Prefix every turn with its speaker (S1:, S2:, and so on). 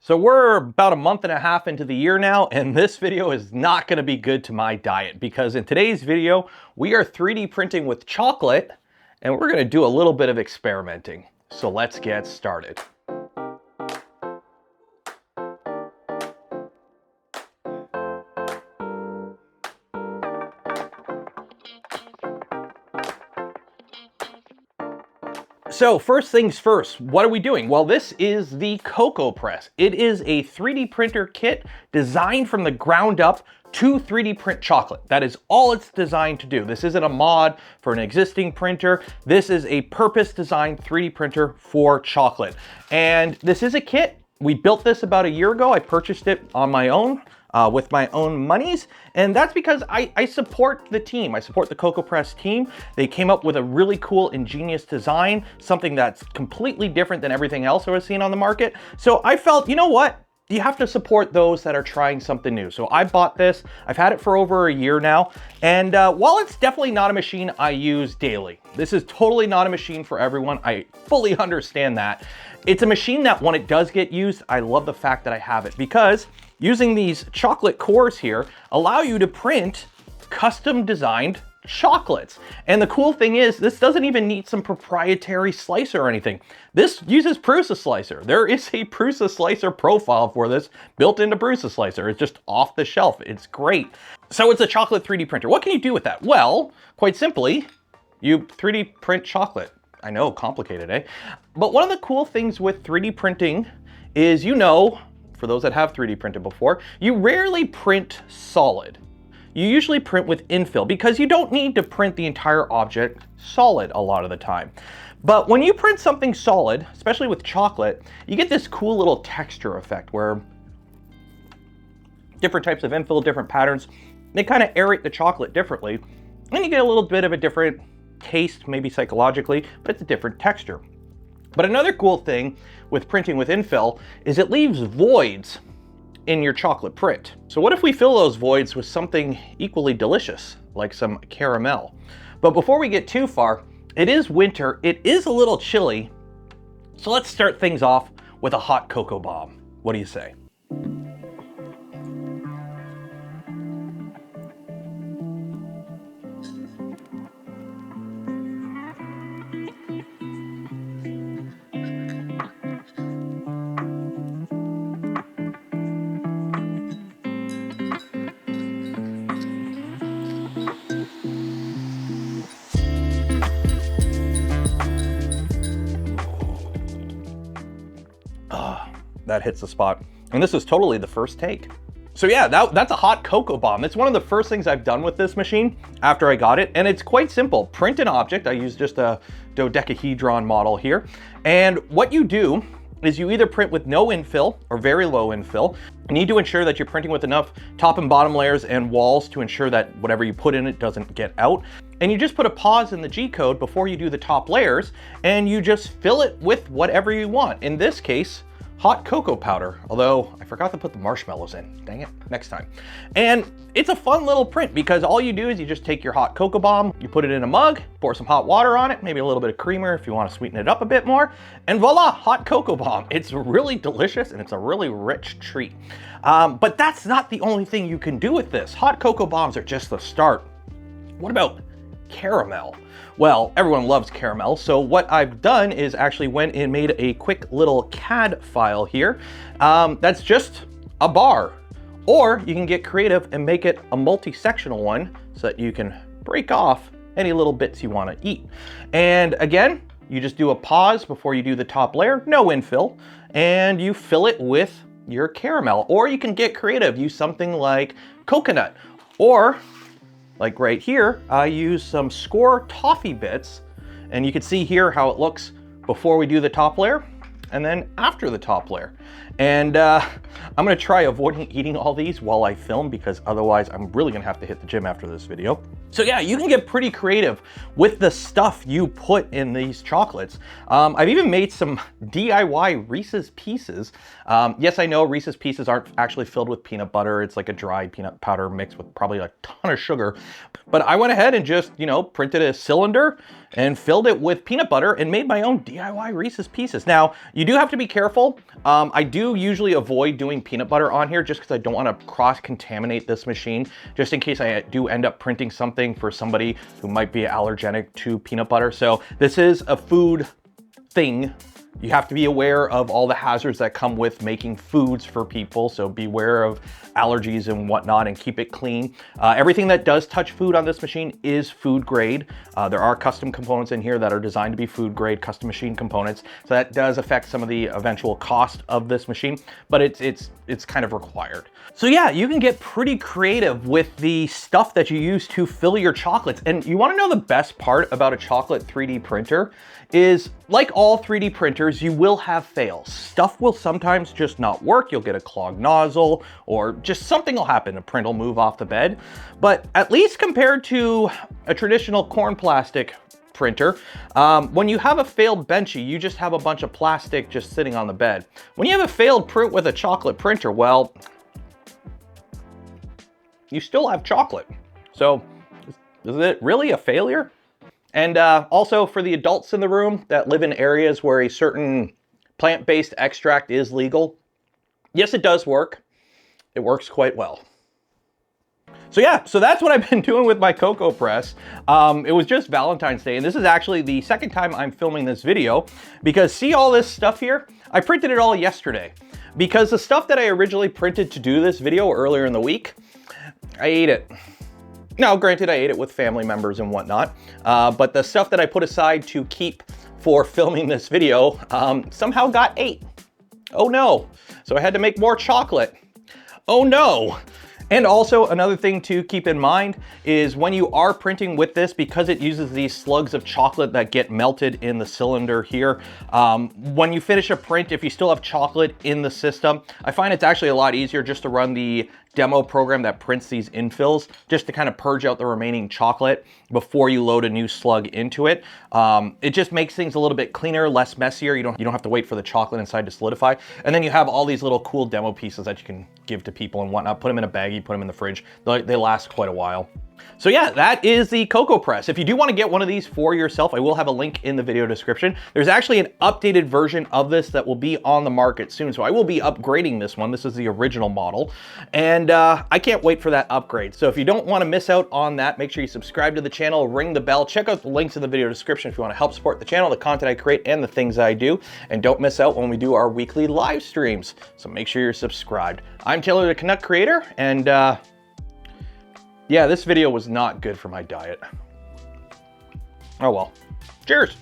S1: So we're about a month and a half into the year now, and this video is not gonna be good to my diet because in today's video, we are 3D printing with chocolate and we're gonna do a little bit of experimenting. So let's get started. So first things first, what are we doing? Well, this is the Cocoa Press. It is a 3D printer kit designed from the ground up to 3D print chocolate. That is all it's designed to do. This isn't a mod for an existing printer. This is a purpose-designed 3D printer for chocolate. And this is a kit. We built this about a year ago. I purchased it on my own. With my own monies, and that's because I support the team. I support the Cocoa Press team. They came up with a really cool, ingenious design, something that's completely different than everything else I was seeing on the market. So I felt, you know what? You have to support those that are trying something new. So I bought this. I've had it for over a year now. And while it's definitely not a machine I use daily, this is totally not a machine for everyone. I fully understand that. It's a machine that when it does get used, I love the fact that I have it because using these chocolate cores here allow you to print custom designed chocolates. And the cool thing is this doesn't even need some proprietary slicer or anything. This uses Prusa Slicer. There is a Prusa Slicer profile for this built into Prusa Slicer. It's just off the shelf. It's great. So it's a chocolate 3D printer. What can you do with that? Well, quite simply, you 3D print chocolate. I know, complicated, eh? But one of the cool things with 3D printing is, you know, for those that have 3D printed before, you rarely print solid. You usually print with infill because you don't need to print the entire object solid a lot of the time. But when you print something solid, especially with chocolate, you get this cool little texture effect where different types of infill, different patterns, they kind of aerate the chocolate differently. And you get a little bit of a different taste, maybe psychologically, but it's a different texture. But another cool thing with printing with infill is it leaves voids in your chocolate print. So what if we fill those voids with something equally delicious, like some caramel? But before we get too far, it is winter, it is a little chilly, so let's start things off with a hot cocoa bomb. What do you say? That hits the spot. And this is totally the first take. So yeah, that's a hot cocoa bomb. It's one of the first things I've done with this machine after I got it. And it's quite simple. Print an object. I use just a dodecahedron model here. And what you do is you either print with no infill or very low infill. You need to ensure that you're printing with enough top and bottom layers and walls to ensure that whatever you put in it doesn't get out. And you just put a pause in the G code before you do the top layers, and you just fill it with whatever you want. In this case, hot cocoa powder, although I forgot to put the marshmallows in. Dang it, next time. And it's a fun little print because all you do is you just take your hot cocoa bomb, you put it in a mug, pour some hot water on it, maybe a little bit of creamer if you want to sweeten it up a bit more, and voila, hot cocoa bomb. It's really delicious and it's a really rich treat. But that's not the only thing you can do with this. Hot cocoa bombs are just the start. What about caramel? Well, everyone loves caramel, so what I've done is actually went and made a quick little CAD file here. That's just a bar, or you can get creative and make it a multi-sectional one so that you can break off any little bits you want to eat. And again, you just do a pause before you do the top layer, no infill, and you fill it with your caramel. Or you can get creative, use something like coconut, or like right here, I use some Score toffee bits, and you can see here how it looks before we do the top layer and then after the top layer. And I'm gonna try avoiding eating all these while I film because otherwise I'm really gonna have to hit the gym after this video. So yeah, you can get pretty creative with the stuff you put in these chocolates. I've even made some DIY Reese's Pieces. Yes, I know Reese's Pieces aren't actually filled with peanut butter. It's like a dried peanut powder mixed with probably a ton of sugar. But I went ahead and just, you know, printed a cylinder and filled it with peanut butter and made my own DIY Reese's Pieces. Now, you do have to be careful. I do do usually avoid doing peanut butter on here just because I don't want to cross-contaminate this machine, just in case I do end up printing something for somebody who might be allergenic to peanut butter. So this is a food thing. You have to be aware of all the hazards that come with making foods for people. So beware of allergies and whatnot and keep it clean. Everything that does touch food on this machine is food grade. There are custom components in here that are designed to be food grade, custom machine components. So that does affect some of the eventual cost of this machine, but it's kind of required. So yeah, you can get pretty creative with the stuff that you use to fill your chocolates. And you wanna know the best part about a chocolate 3D printer is, like all 3D printers, you will have fails. Stuff will sometimes just not work. You'll get a clogged nozzle or just something will happen. A print will move off the bed. But at least compared to a traditional corn plastic printer, when you have a failed Benchy, you just have a bunch of plastic just sitting on the bed. When you have a failed print with a chocolate printer, well, you still have chocolate. So is it really a failure? And also for the adults in the room that live in areas where a certain plant-based extract is legal, yes, it does work. It works quite well. So yeah, so that's what I've been doing with my cocoa press. It was just Valentine's Day, and this is actually the second time I'm filming this video, because see all this stuff here? I printed it all yesterday, because the stuff that I originally printed to do this video earlier in the week, I ate it. Now, granted, I ate it with family members and whatnot, but the stuff that I put aside to keep for filming this video somehow got ate. Oh no. So I had to make more chocolate. Oh no. And also another thing to keep in mind is when you are printing with this, because it uses these slugs of chocolate that get melted in the cylinder here, when you finish a print, if you still have chocolate in the system, I find it's actually a lot easier just to run the demo program that prints these infills, just to kind of purge out the remaining chocolate before you load a new slug into it. It just makes things a little bit cleaner, less messier. You don't have to wait for the chocolate inside to solidify. And then you have all these little cool demo pieces that you can give to people and whatnot. Put them in a baggie, put them in the fridge. They last quite a while. So yeah, that is the cocoa press. If you do want to get one of these for yourself, I will have a link in the video description. There's actually an updated version of this that will be on the market soon. So I will be upgrading this one. This is the original model. And I can't wait for that upgrade. So if you don't want to miss out on that, make sure you subscribe to the channel, ring the bell, check out the links in the video description if you want to help support the channel, the content I create, and the things I do. And don't miss out when we do our weekly live streams. So make sure you're subscribed. I'm Taylor, the Canuck creator, and yeah, this video was not good for my diet. Oh well. Cheers.